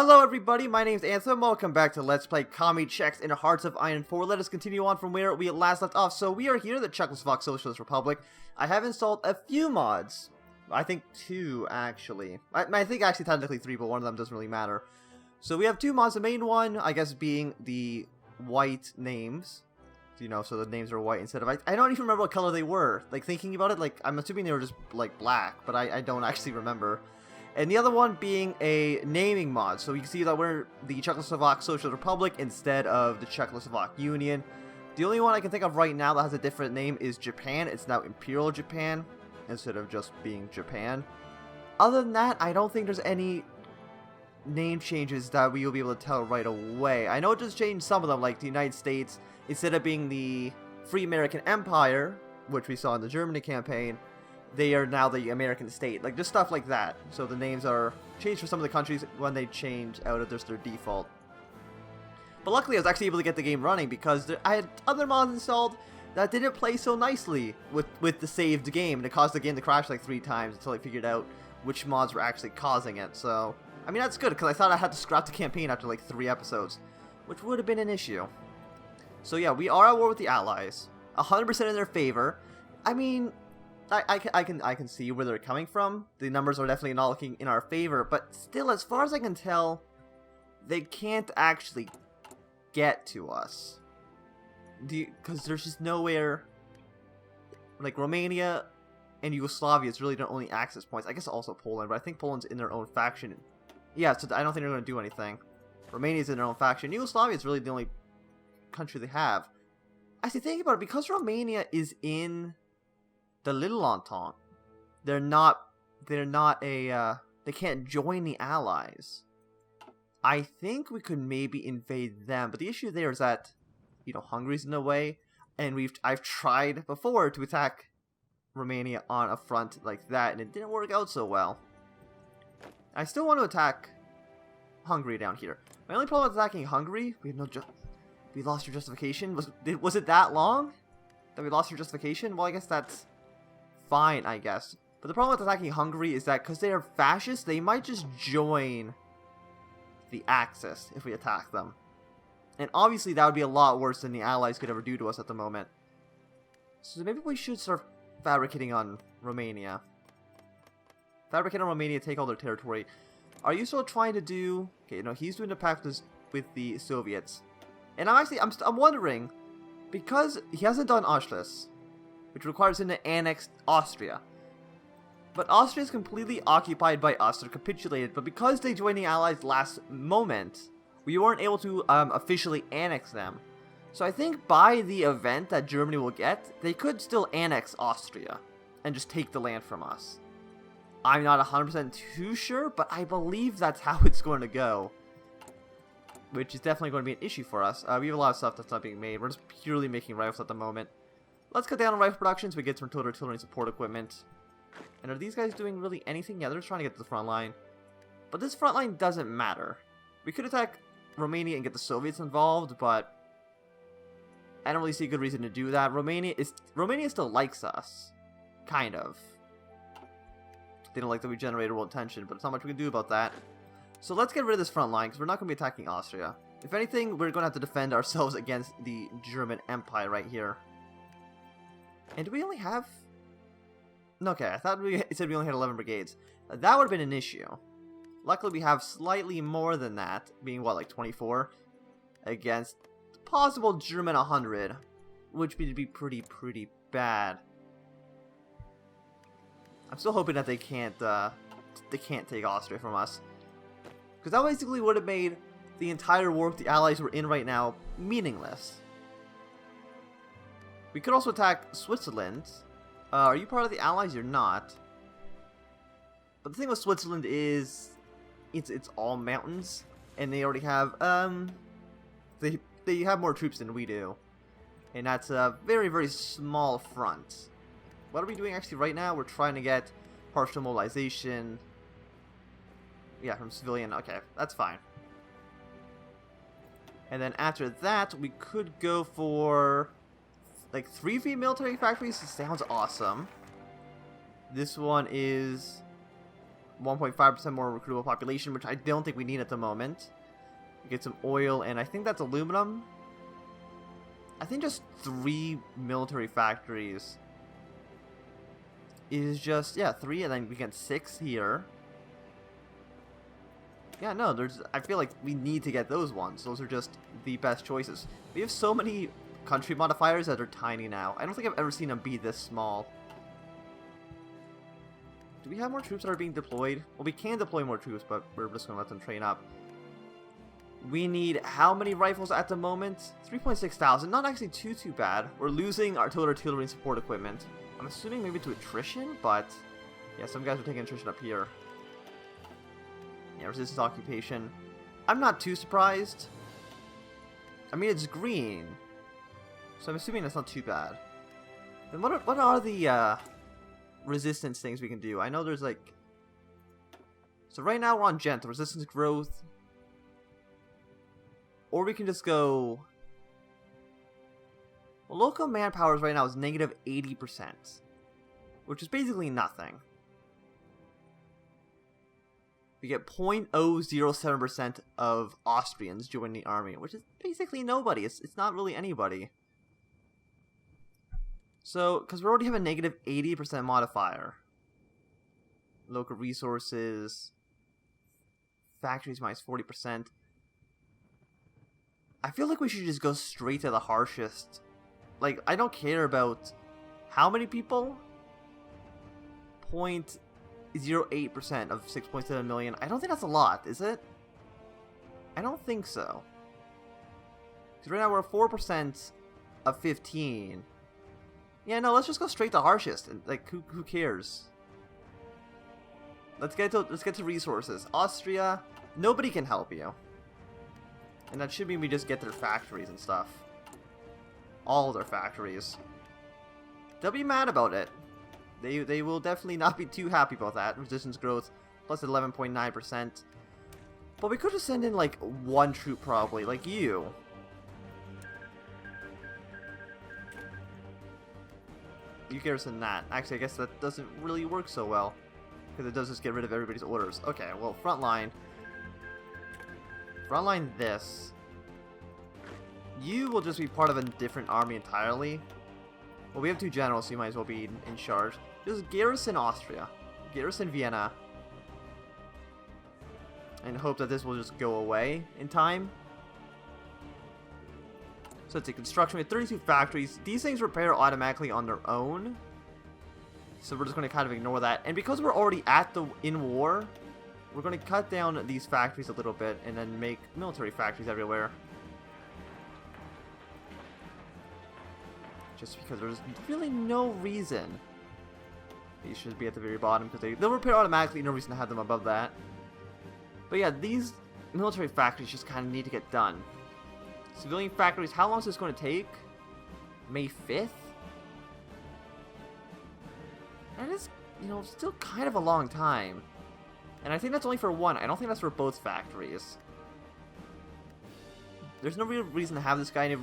Hello everybody, my name's Anthem, welcome back to Let's Play Commie, Czechs in Hearts of Iron 4. Let us continue on from where we last left off. So we are here in the Czechoslovak Socialist Republic. I have installed a few mods. I think 2, actually. I think actually technically 3, but one of them doesn't really matter. So we have 2 mods, the main one, I guess, being the white names. You know, so the names are white instead of... I don't even remember what color they were. Like, thinking about it, like, I'm assuming they were just, like, black, but I don't actually remember. And the other one being a naming mod. So you can see that we're the Czechoslovak Socialist Republic instead of the Czechoslovak Union. The only one I can think of right now that has a different name is Japan. It's now Imperial Japan instead of just being Japan. Other than that, I don't think there's any name changes that we will be able to tell right away. I know it just changed some of them, like the United States, instead of being the Free American Empire, which we saw in the Germany campaign, they are now the American state. Like, just stuff like that. So the names are changed for some of the countries when they change out of just their default. But luckily I was actually able to get the game running because I had other mods installed that didn't play so nicely with the saved game. And it caused the game to crash like 3 times until I figured out which mods were actually causing it. So, I mean, that's good because I thought I had to scrap the campaign after like 3 episodes, which would have been an issue. So yeah, we are at war with the Allies. 100% in their favor. I mean... I can see where they're coming from. The numbers are definitely not looking in our favor, but still, as far as I can tell, they can't actually get to us. Because there's just nowhere... Like, Romania and Yugoslavia is really their only access points. I guess also Poland, but I think Poland's in their own faction. Yeah, so I don't think they're going to do anything. Romania's in their own faction. Yugoslavia is really the only country they have. Actually, thinking about it, because Romania is in... the Little Entente, they can't join the Allies. I think we could maybe invade them, but the issue there is that, you know, Hungary's in the way, and I've tried before to attack Romania on a front like that, and it didn't work out so well. I still want to attack Hungary down here. My only problem with attacking Hungary, we lost your justification. Was it that long that we lost your justification? Well, I guess that's fine, I guess. But the problem with attacking Hungary is that because they are fascists, they might just join the Axis if we attack them. And obviously that would be a lot worse than the Allies could ever do to us at the moment. So maybe we should start fabricating on Romania. Fabricate on Romania, take all their territory. Are you still trying to do... Okay, no, he's doing the pact with the Soviets. And I'm wondering, because he hasn't done Auschwitz, which requires him to annex Austria. But Austria is completely occupied by us, they're capitulated, but because they joined the Allies last moment, we weren't able to officially annex them. So I think by the event that Germany will get, they could still annex Austria and just take the land from us. I'm not 100% too sure, but I believe that's how it's going to go. Which is definitely going to be an issue for us. We have a lot of stuff that's not being made, we're just purely making rifles at the moment. Let's cut down on rifle production so we get some total artillery and support equipment. And are these guys doing really anything? Yeah, they're just trying to get to the front line. But this front line doesn't matter. We could attack Romania and get the Soviets involved, but I don't really see a good reason to do that. Romania still likes us. Kind of. They don't like that we generated world tension, but there's not much we can do about that. So let's get rid of this front line, because we're not going to be attacking Austria. If anything, we're going to have to defend ourselves against the German Empire right here. And do we only have... Okay, I thought it said we only had 11 brigades. That would have been an issue. Luckily, we have slightly more than that, being, what, like 24? Against possible German 100, which would be pretty bad. I'm still hoping that they can't take Austria from us. Because that basically would have made the entire war the Allies were in right now meaningless. We could also attack Switzerland. Are you part of the Allies? You're not. But the thing with Switzerland is, it's all mountains, and they already have they have more troops than we do, and that's a very small front. What are we doing actually right now? We're trying to get partial mobilization. Yeah, from civilian. Okay, that's fine. And then after that, we could go for like 3 free military factories. Sounds awesome. This one is 1.5% more recruitable population, which I don't think we need at the moment. We get some oil, and I think that's aluminum. I think just 3 military factories is just, yeah, 3, and then we get 6 here. Yeah, no, I feel like we need to get those ones. Those are just the best choices. We have so many country modifiers that are tiny now. I don't think I've ever seen them be this small. Do we have more troops that are being deployed? Well, we can deploy more troops, but we're just going to let them train up. We need how many rifles at the moment? 3.6 thousand. Not actually too bad. We're losing our total artillery and support equipment. I'm assuming maybe to attrition, but yeah, some guys are taking attrition up here. Yeah, resistance occupation. I'm not too surprised. I mean, it's green, so I'm assuming that's not too bad. Then what are the resistance things we can do? I know there's like... So right now we're on gentle resistance growth. Or we can just go... Well, local manpower right now is negative 80%. Which is basically nothing. We get 0.007% of Austrians join the army, which is basically nobody. It's not really anybody. So, because we already have a negative 80% modifier. Local resources. Factories minus 40%. I feel like we should just go straight to the harshest. Like, I don't care about how many people. 0.08% of 6.7 million. I don't think that's a lot, is it? I don't think so. Because right now we're at 4% of 15. Yeah, no, let's just go straight to harshest. Like, who cares? Let's get to resources. Austria, nobody can help you. And that should mean we just get their factories and stuff. All their factories. They'll be mad about it. They will definitely not be too happy about that. Resistance growth plus 11.9%. But we could just send in like 1 troop probably, like you. You garrison that. Actually, I guess that doesn't really work so well. Because it does just get rid of everybody's orders. Okay, well, frontline. Frontline this. You will just be part of a different army entirely. Well, we have 2 generals, so you might as well be in charge. Just garrison Austria. Garrison Vienna. And hope that this will just go away in time. So it's a construction. We have 32 factories. These things repair automatically on their own. So we're just going to kind of ignore that. And because we're already in war, we're going to cut down these factories a little bit and then make military factories everywhere. Just because there's really no reason. These should be at the very bottom because they'll repair automatically. No reason to have them above that. But yeah, these military factories just kind of need to get done. Civilian factories, how long is this going to take? May 5th? That is, you know, still kind of a long time. And I think that's only for 1. I don't think that's for both factories. There's no real reason to have this guy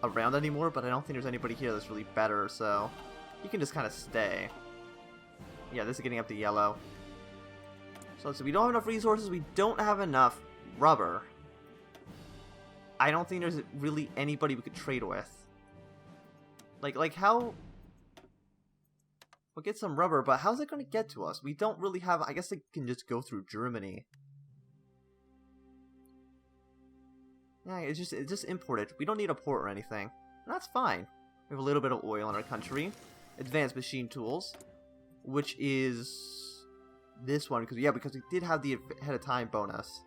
around anymore, but I don't think there's anybody here that's really better, so you can just kind of stay. Yeah, this is getting up to yellow. So we don't have enough resources, we don't have enough rubber. I don't think there's really anybody we could trade with. Like how... We'll get some rubber, but how's it going to get to us? We don't really have... I guess it can just go through Germany. Yeah, it's just imported. We don't need a port or anything. And that's fine. We have a little bit of oil in our country. Advanced machine tools. Which is... this one. Because we did have the ahead of time bonus.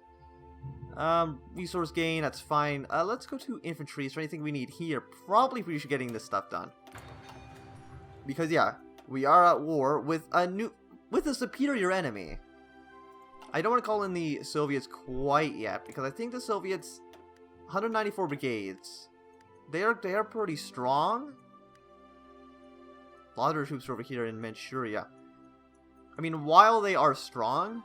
Resource gain, that's fine. Let's go to infantry. Is there anything we need here? Probably we should be getting this stuff done. Because, yeah, we are at war with a superior enemy. I don't want to call in the Soviets quite yet. Because I think the Soviets... 194 brigades. They are pretty strong. A lot of their troops are over here in Manchuria. I mean, while they are strong,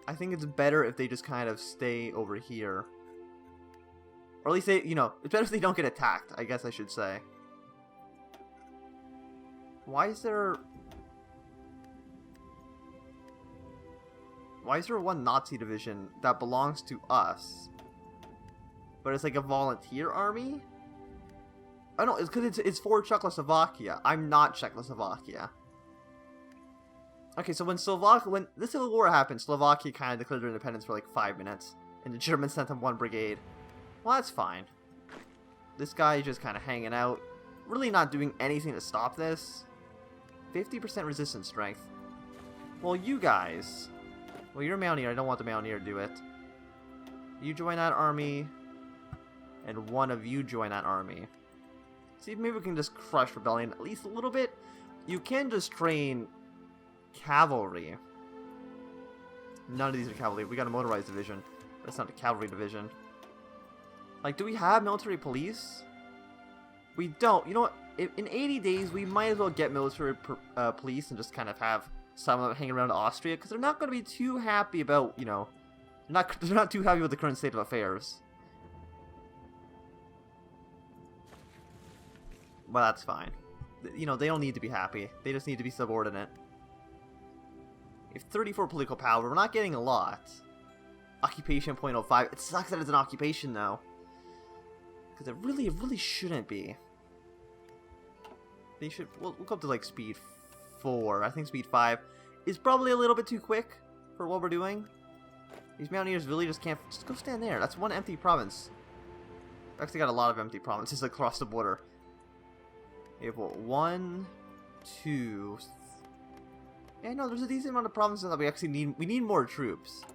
I think it's better if they just kind of stay over here. Or at least they, you know, it's better if they don't get attacked, I guess I should say. Why is there... Why is there one Nazi division that belongs to us? But it's like a volunteer army? I don't know, it's because it's for Czechoslovakia. I'm not Czechoslovakia. Okay, so when the Civil War happened, Slovakia kind of declared their independence for like 5 minutes. And the Germans sent them 1 brigade. Well, that's fine. This guy is just kind of hanging out. Really not doing anything to stop this. 50% resistance strength. Well, you guys... Well, you're a Mountaineer. I don't want the Mountaineer to do it. You join that army. And one of you join that army. See if maybe we can just crush Rebellion at least a little bit. You can just train cavalry. None of these are cavalry. We got a motorized division. That's not a cavalry division. Like, do we have military police? We don't. You know what? In 80 days, we might as well get military police and just kind of have some of them hanging around Austria, because they're not going to be too happy about, you know, they're not too happy with the current state of affairs. Well, that's fine. You know, they don't need to be happy. They just need to be subordinate. We have 34 political power. We're not getting a lot. Occupation 0.05. It sucks that it's an occupation, though. Because it really shouldn't be. They should... We'll go up to, like, speed 4. I think speed 5 is probably a little bit too quick for what we're doing. These Mountaineers really just can't... Just go stand there. That's one empty province. We've actually got a lot of empty provinces across the border. We have, what, 1, 2... Yeah, no, there's a decent amount of provinces that we actually need. We need more troops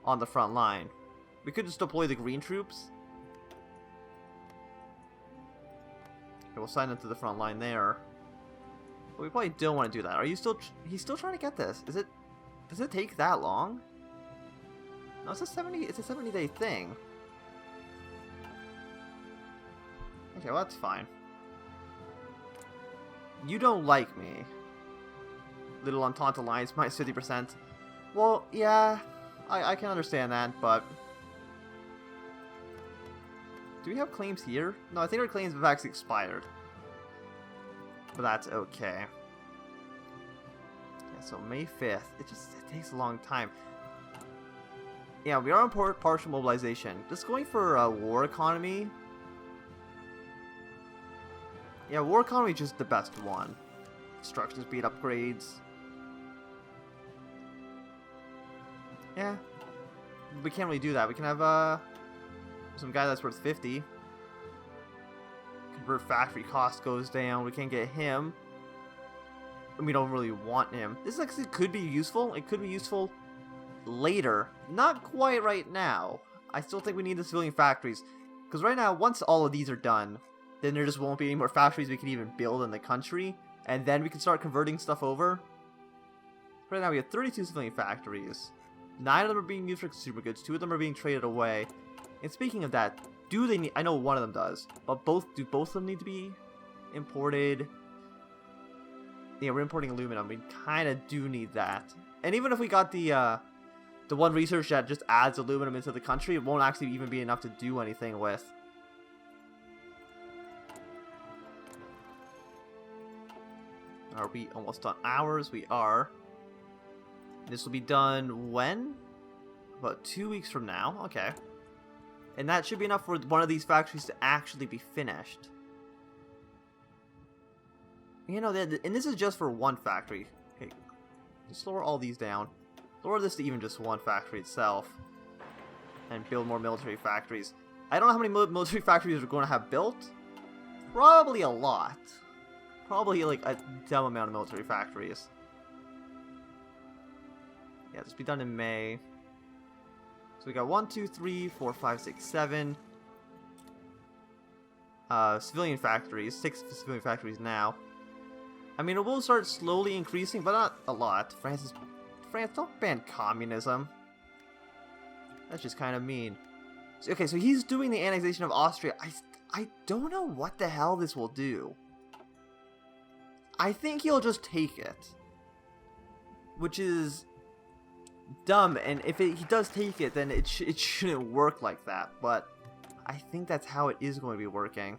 on the front line. We could just deploy the green troops. Okay, we'll sign them to the front line there. But we probably don't want to do that. Are you still... He's still trying to get this. Is it... Does it take that long? No, it's a 70-day thing. Okay, well, that's fine. You don't like me. Little Entente Alliance, minus 50%. Well, yeah, I can understand that, but... Do we have claims here? No, I think our claims have actually expired. But that's okay. Yeah, so May 5th. It takes a long time. Yeah, we are on partial mobilization. Just going for a war economy. Yeah, war economy is just the best one. Construction speed upgrades. Yeah. We can't really do that. We can have some guy that's worth 50. Convert factory cost goes down. We can't get him. And we don't really want him. This actually could be useful. It could be useful later. Not quite right now. I still think we need the civilian factories. Because right now, once all of these are done, then there just won't be any more factories we can even build in the country. And then we can start converting stuff over. Right now we have 32 civilian factories. 9 of them are being used for consumer goods. 2 of them are being traded away. And speaking of that, do they need... I know one of them does. But do both of them need to be imported? Yeah, we're importing aluminum. We kind of do need that. And even if we got the one research that just adds aluminum into the country, it won't actually even be enough to do anything with. Are we almost on ours? We are. This will be done when? About 2 weeks from now. Okay. And that should be enough for one of these factories to actually be finished. You know, and this is just for one factory. Okay. Just lower all these down. Lower this to even just one factory itself. And build more military factories. I don't know how many military factories we're going to have built. Probably a lot. Probably like a dumb amount of military factories. Yeah, this will be done in May. So we got 1, 2, 3, 4, 5, 6, 7 civilian factories. 6 civilian factories now. I mean, it will start slowly increasing, but not a lot. France, don't ban communism. That's just kind of mean. So, okay, so he's doing the annexation of Austria. I don't know what the hell this will do. I think he'll just take it. Which is dumb, and if he does take it, then it shouldn't work like that. But I think that's how it is going to be working.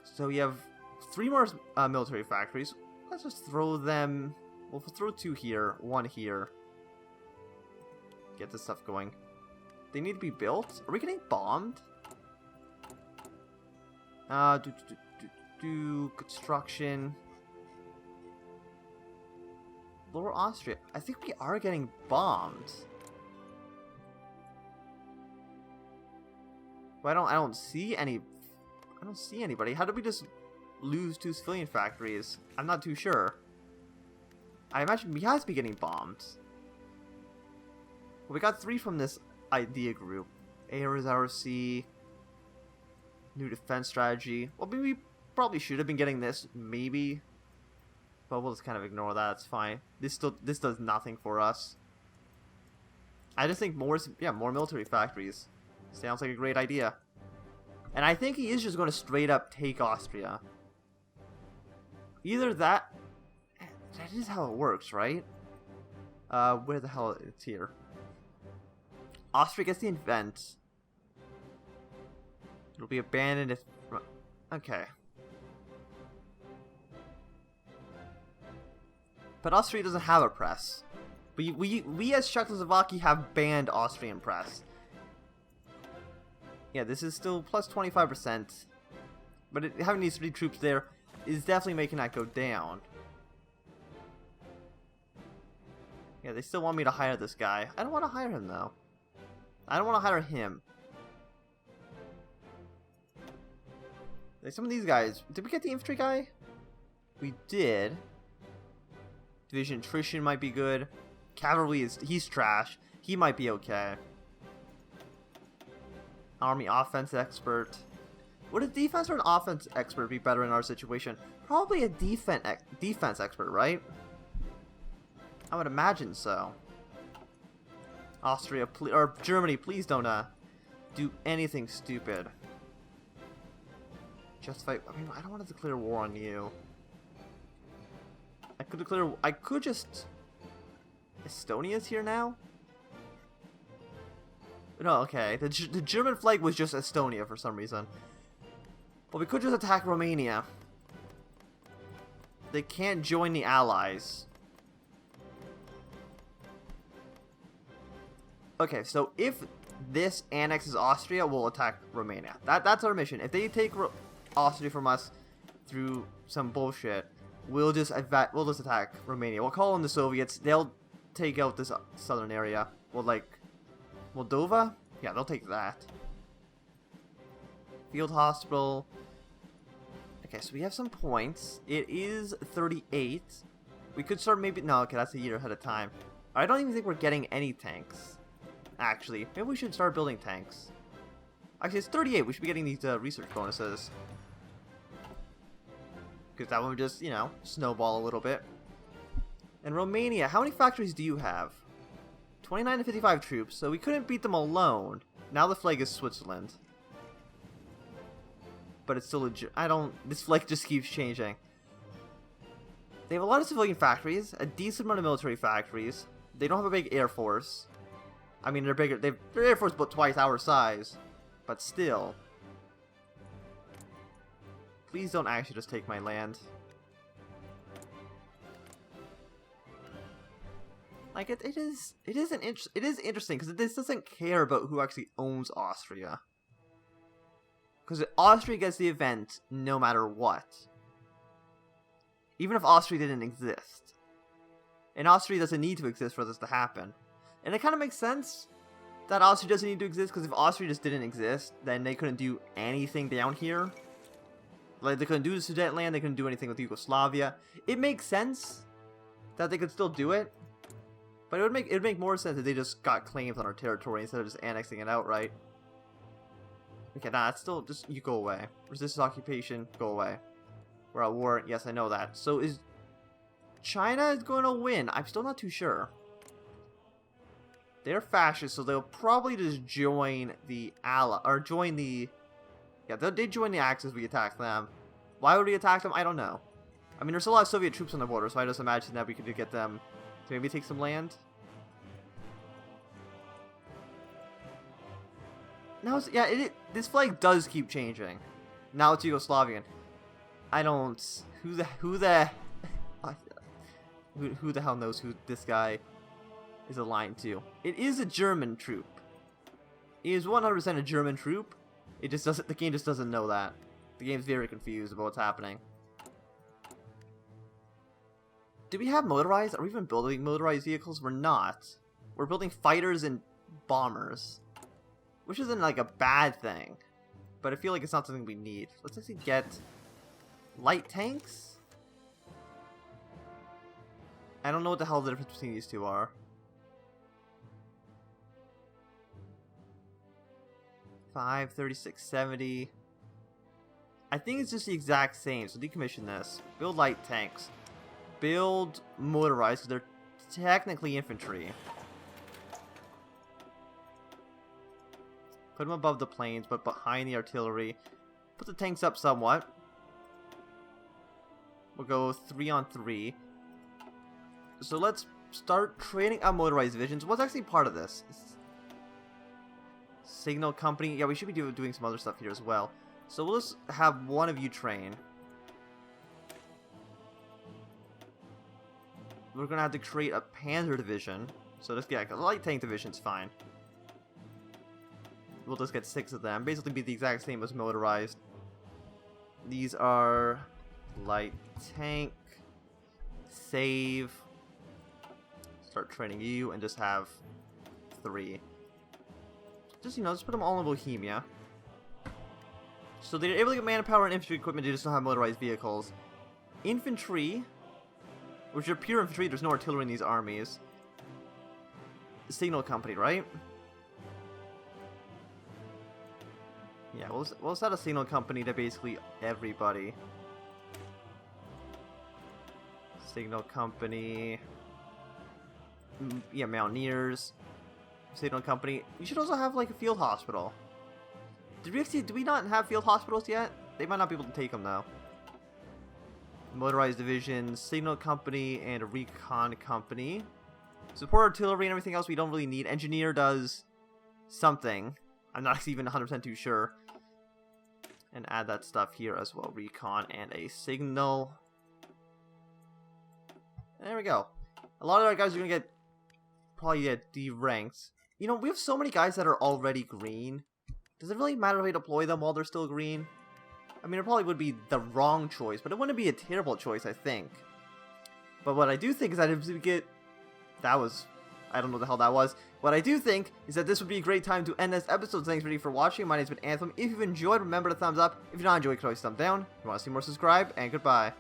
So we have 3 more military factories. Let's just throw them We'll throw 2 here, 1 here. Get this stuff going. They need to be built? Are we getting bombed? Do construction. Lower Austria. I think we are getting bombed. But I don't see any. I don't see anybody. How did we just lose 2 civilian factories? I'm not too sure. I imagine we have to be getting bombed. Well, we got 3 from this idea group. Ares RC. New defense strategy. Well, we probably should have been getting this, maybe. But we'll just kind of ignore that. It's fine. This does nothing for us. I just think more military factories. Sounds like a great idea. And I think he is just going to straight up take Austria. Either that... That is how it works, right? Where the hell it's here? Austria gets the invent. It'll be abandoned if... Okay. But Austria doesn't have a press. We as Czechoslovakia have banned Austrian press. Yeah, this is still plus 25%. But having these 3 troops there is definitely making that go down. Yeah, they still want me to hire this guy. I don't want to hire him, though. I don't want to hire him. Like some of these guys... Did we get the infantry guy? We did. Division attrition might be good. Cavalry is... He's trash. He might be okay. Army offense expert. Would a defense or an offense expert be better in our situation? Probably a defense expert, right? I would imagine so. Austria, or Germany, please don't do anything stupid. Justify. I mean, I don't want to declare war on you. I could just. Estonia's here now. No, okay. The German flag was just Estonia for some reason. But we could just attack Romania. They can't join the Allies. Okay, so if this annexes Austria, we'll attack Romania. That's our mission. If they take Austria from us through some bullshit, we'll just attack Romania. We'll call in the Soviets. They'll take out this southern area. Well, like Moldova? Yeah, they'll take that. Field hospital. Okay, so we have some points. It is 38. We could start maybe... No, okay, that's a year ahead of time. I don't even think we're getting any tanks. Actually, maybe we should start building tanks. Actually, it's 38. We should be getting these research bonuses. Because that one would just, you know, snowball a little bit. And Romania, how many factories do you have? 29 to 55 troops, so we couldn't beat them alone. Now the flag is Switzerland. But it's still this flag just keeps changing. They have a lot of civilian factories, a decent amount of military factories. They don't have a big air force. I mean, they're bigger. Their air force is about twice our size. But still. Please don't actually just take my land. Like it is interesting because this doesn't care about who actually owns Austria. Because Austria gets the event no matter what. Even if Austria didn't exist. And Austria doesn't need to exist for this to happen. And it kind of makes sense that Austria doesn't need to exist, because if Austria just didn't exist, then they couldn't do anything down here. Like, they couldn't do the Sudetenland, they couldn't do anything with Yugoslavia. It makes sense that they could still do it. But it would make more sense if they just got claims on our territory instead of just annexing it outright. Okay, nah, it's still just, you go away. Resistance occupation, go away. We're at war, yes, I know that. So is China going to win? I'm still not too sure. They're fascist, so they'll probably just join the join the... Yeah, they join the Axis, we attack them. Why would we attack them? I don't know. I mean, there's a lot of Soviet troops on the border, so I just imagine that we could get them to maybe take some land. Now, yeah, this flag does keep changing. Now it's Yugoslavian. I don't... Who the... Who the hell knows who this guy is aligned to? It is a German troop. It is 100% a German troop. It just doesn't. The game just doesn't know that. The game's very confused about what's happening. Do we have motorized? Are we even building motorized vehicles? We're not. We're building fighters and bombers, which isn't like a bad thing, but I feel like it's not something we need. Let's actually get light tanks. I don't know what the hell the difference between these two are. $5, $36, $70. I think it's just the exact same. So decommission this. Build light tanks. Build motorized, because they're technically infantry. Put them above the planes, but behind the artillery. Put the tanks up somewhat. We'll go 3 on 3. So let's start training our motorized divisions. What's actually part of this? Signal company. Yeah, we should be doing some other stuff here as well. So we'll just have one of you train. We're going to have to create a panzer division. So just get a light tank division's fine. We'll just get 6 of them. Basically be the exact same as motorized. These are light tank. Save. Start training you and just have 3. Just, just put them all in Bohemia. So they're able to get manpower and infantry equipment, they just don't have motorized vehicles. Infantry, which are pure infantry, there's no artillery in these armies. Signal company, right? Yeah, we'll set a signal company to basically everybody. Signal company. Yeah, Mountaineers. Signal company. You should also have like a field hospital. Do we not have field hospitals yet? They might not be able to take them though. Motorized division, signal company, and a recon company. Support artillery and everything else we don't really need. Engineer does something. I'm not even 100% too sure. And add that stuff here as well. Recon and a signal. There we go. A lot of our guys are going to probably get deranked. We have so many guys that are already green. Does it really matter if we deploy them while they're still green? I mean, it probably would be the wrong choice, but it wouldn't be a terrible choice, I think. But what I do think is that if we get... That was... I don't know what the hell that was. What I do think is that this would be a great time to end this episode. Thanks really for watching. My name's been Anthem. If you've enjoyed, remember to thumbs up. If you not enjoyed, you can always thumb down. If you want to see more, subscribe, and goodbye.